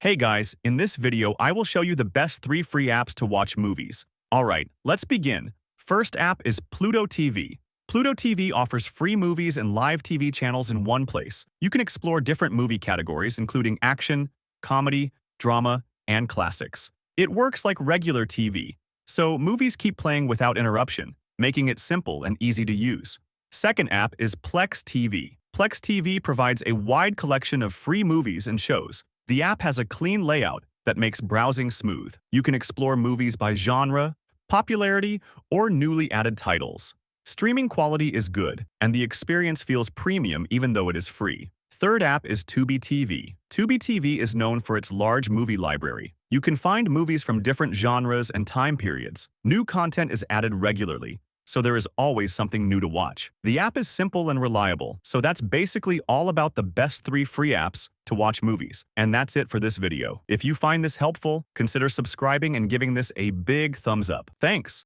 Hey guys, in this video I will show you the best 3 free apps to watch movies. Alright, let's begin. First app is Pluto TV. Pluto TV offers free movies and live TV channels in one place. You can explore different movie categories including action, comedy, drama, and classics. It works like regular TV, so movies keep playing without interruption, making it simple and easy to use. Second app is Plex TV. Plex TV provides a wide collection of free movies and shows. The app has a clean layout that makes browsing smooth. You can explore movies by genre, popularity, or newly added titles. Streaming quality is good, and the experience feels premium even though it is free. Third app is Tubi TV. Tubi TV is known for its large movie library. You can find movies from different genres and time periods. New content is added regularly, so there is always something new to watch. The app is simple and reliable, so that's basically all about the best 3 free apps to watch movies. And that's it for this video. If you find this helpful, consider subscribing and giving this a big thumbs up. Thanks!